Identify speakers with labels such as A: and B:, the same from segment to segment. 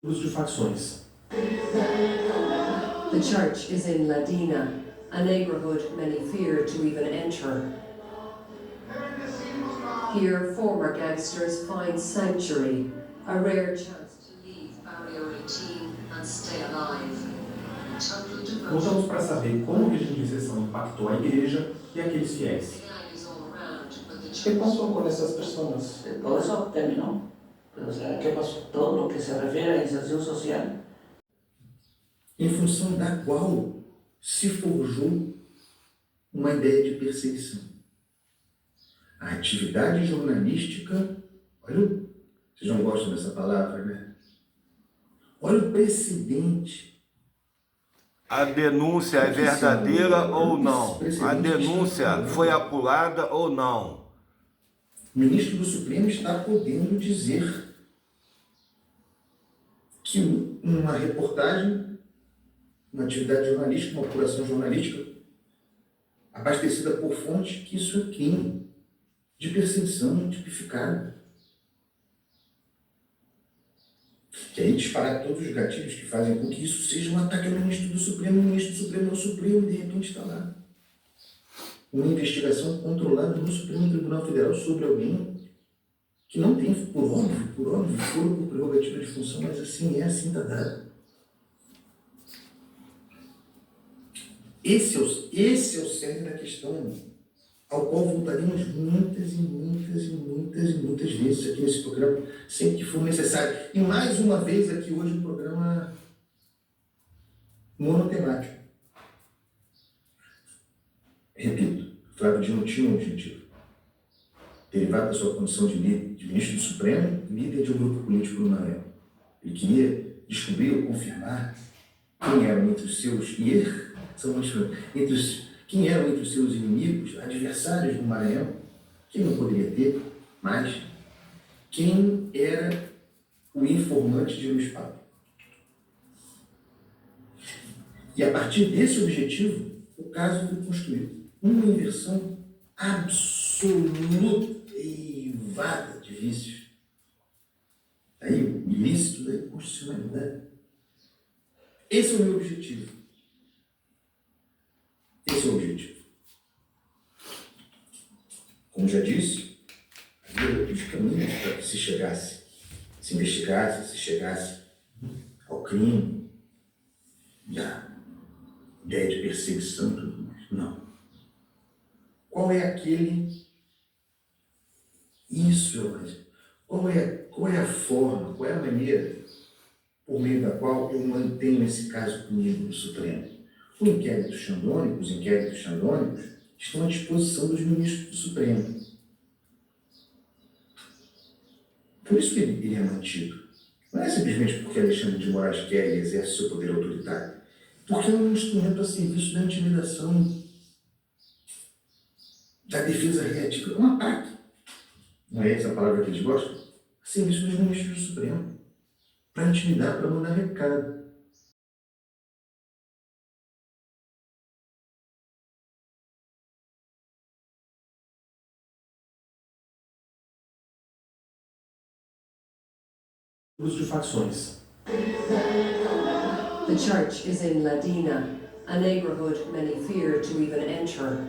A: Uso de facções.
B: The church is in Ladina, a neighborhood many fear to even enter. Here, former gangsters find sanctuary, a rare chance to leave Barrio 18 and stay alive.
A: Voltamos para saber como o regime de exceção impactou a igreja e aqueles fiéis.
C: ¿Qué pasó con esas personas?
D: Todo eso terminó. Pero, o sea, ¿qué pasó? Todo lo que se refiere a inserción social.
E: Em função da qual se forjou uma ideia de perseguição. A atividade jornalística, olha, vocês não gostam dessa palavra, né? Olha o precedente.
F: A denúncia é verdadeira ou não? A denúncia foi apurada ou não?
E: O ministro do Supremo está podendo dizer que uma reportagem, uma atividade jornalística, uma apuração jornalística abastecida por fonte, que isso é crime de perseguição tipificada. Que aí disparar todos os gatilhos que fazem com que isso seja um ataque ao ministro do Supremo. O ministro do Supremo é o Supremo e de repente está lá. Uma investigação controlada no Supremo Tribunal Federal sobre alguém que não tem, por óbvio, foro por prerrogativa de função, mas assim está dado. Esse é o cerne da questão, ao qual voltaremos muitas vezes aqui nesse programa, sempre que for necessário. E mais uma vez aqui hoje no programa monotemático. Repito, Flávio Dino tinha um objetivo. Derivado da sua condição de ministro do Supremo, líder de um grupo político no Maranhão. Ele queria descobrir ou confirmar quem eram entre os seus quem eram entre os seus inimigos, adversários do Maranhão, quem não poderia ter, mas quem era o informante de Luiz Paulo. E a partir desse objetivo, o caso foi construído. Uma inversão absoluta e vaga de vícios. Aí o ilícito da inconstitucionalidade. Esse é o meu objetivo. Esse é o objetivo. Como já disse, havia outros caminhos para que se chegasse ao crime e à ideia de perseguição e tudo mais. Não. Qual é aquele? Isso é mais. Qual é a forma, qual é a maneira por meio da qual eu mantenho esse caso comigo no Supremo? Os inquéritos xandônicos estão à disposição dos ministros do Supremo. Por isso que ele é mantido. Não é simplesmente porque Alexandre de Moraes quer e exerce seu poder autoritário. Porque é um instrumento a serviço da intimidação, da defesa reativa. É um ataque. Não é essa a palavra que eles gostam? A serviço dos ministros do Supremo. Para intimidar, para mandar recado.
A: Uso de facções.
B: The church is in Ladina, a neighborhood many fear to even enter.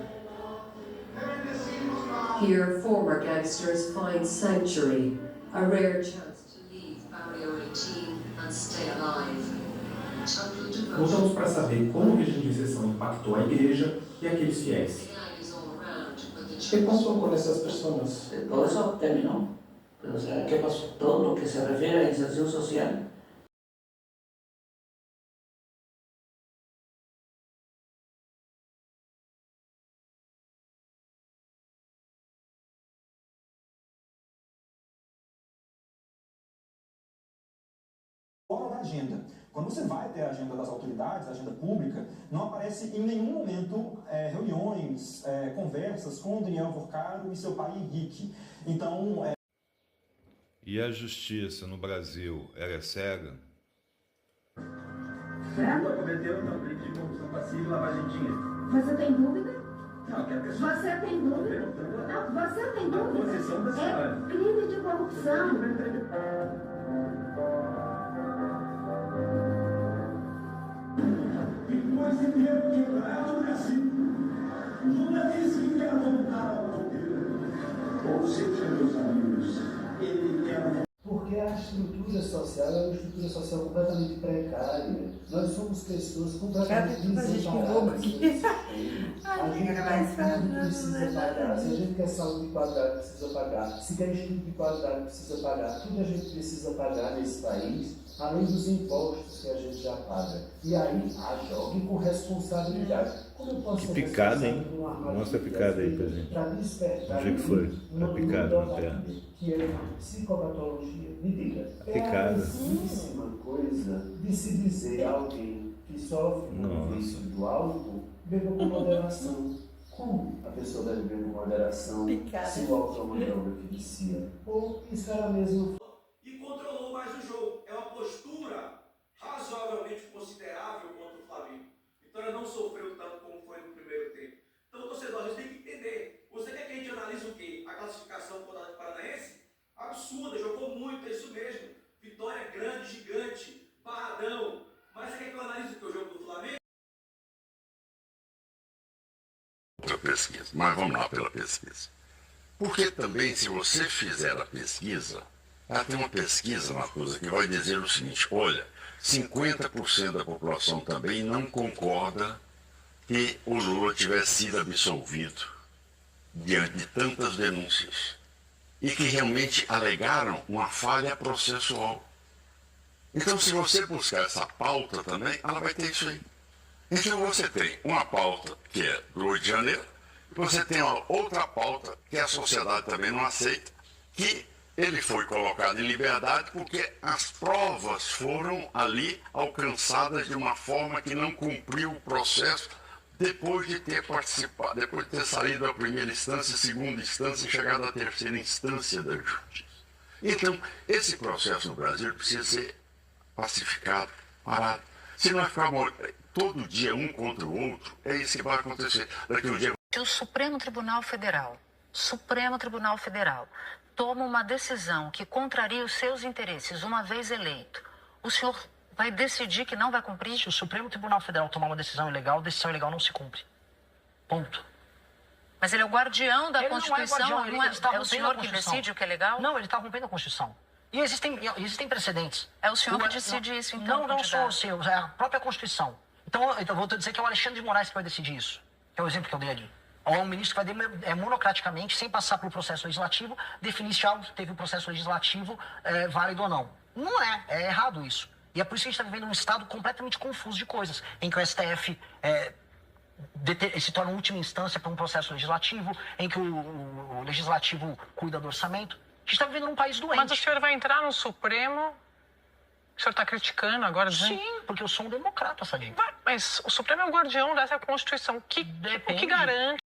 B: Here, former gangsters find sanctuary, a rare chance to leave Barrio 18 and stay alive.
A: Voltamos para saber como o regime de exceção impactou a igreja e aqueles fiéis.
C: ¿Qué pasó con esas personas?
D: Todo eso terminó. Pero, o sea, ¿qué pasó? Todo lo que se refiere a inserción social.
G: Fora da agenda. Quando você vai ter a agenda das autoridades, a agenda pública, não aparece em nenhum momento reuniões, conversas com o Daniel Porcaro e seu pai Henrique. Então...
F: E a justiça no Brasil, ela é cega?
H: Certo? Cometeu então crime de corrupção passiva e lavagem de dinheiro.
I: Você tem dúvida?
H: Não, que a pessoa...
I: Você tem dúvida? Não, você tem dúvida?
H: A posição da senhora.
I: É crime de corrupção.
J: uma estrutura social completamente precária. Nós somos pessoas completamente desamparadas. A gente precisa pagar. Se a gente quer saúde de qualidade, precisa pagar. Se quer estudo de qualidade, precisa pagar. Tudo a gente precisa pagar nesse país, além dos impostos que a gente já paga. E aí, jogue com responsabilidade. Como eu posso
F: Que
J: ser
F: picada, hein?
J: responsável por uma arma
F: Mostra a picada aí, presidente.
J: para despertar
F: Onde é que foi?
J: uma
F: A picada na
J: luta
F: perna.
J: que é psicopatologia? Me diga.
F: A picada.
J: É a mesmíssima coisa de se dizer a alguém que sofre um vício do álcool, beba com moderação. Como a pessoa deve beber com moderação se o álcool é uma droga que vicia? Ou isso era mesmo?
A: E controlou mais o jogo. É uma postura razoavelmente considerável contra o Flamengo. Vitória não sofreu tanto como foi no primeiro tempo. Então, torcedor, a gente tem que entender. Você quer que a gente analise o quê? A classificação do Atlético Paranaense? Absurda, jogou muito, é isso mesmo. Vitória grande, gigante, barradão. Mas você quer que eu analise o que? O jogo do Flamengo?
K: Outra pesquisa, mas vamos lá pela pesquisa. Porque também, se você fizer a pesquisa, tem uma pesquisa, Matuza, que vai dizer o seguinte: olha, 50% da população também não concorda que o Lula tivesse sido absolvido diante de tantas denúncias e que realmente alegaram uma falha processual. Então, se você buscar essa pauta também, ela vai ter isso aí. Então, você tem uma pauta que é do Rio de Janeiro, e você tem uma outra pauta que a sociedade também não aceita, que ele foi colocado em liberdade porque as provas foram ali alcançadas de uma forma que não cumpriu o processo depois de ter participado, depois de ter saído da primeira instância, segunda instância e chegado à terceira instância da justiça. Então, esse processo no Brasil precisa ser pacificado, parado. Se nós ficarmos todo dia um contra o outro, é isso que vai acontecer. Daqui um dia...
L: Se o Supremo Tribunal Federal toma uma decisão que contraria os seus interesses, uma vez eleito, o senhor vai decidir que não vai cumprir?
M: Se o Supremo Tribunal Federal tomar uma decisão ilegal, a decisão ilegal não se cumpre. Ponto.
L: Mas ele é o guardião da
M: Ele
L: Constituição,
M: não é guardião,
L: é o senhor que decide o que é legal?
M: Não, ele está rompendo a Constituição. E existem precedentes.
L: É o senhor que decide isso, então?
M: Não sou o seu, é a própria Constituição. Então eu vou dizer que é o Alexandre de Moraes que vai decidir isso. Que é o exemplo que eu dei ali. Ou é um ministro que vai monocraticamente, sem passar pelo processo legislativo, definir se algo teve um processo legislativo válido ou não. Não é errado isso. E é por isso que a gente está vivendo um estado completamente confuso de coisas, em que o STF se torna última instância para um processo legislativo, em que o legislativo cuida do orçamento. A gente está vivendo num país doente.
N: Mas o senhor vai entrar no Supremo? O senhor está criticando agora?
M: Sim, porque eu sou um democrata, Sadinho.
N: Mas o Supremo é o guardião dessa Constituição. O que garante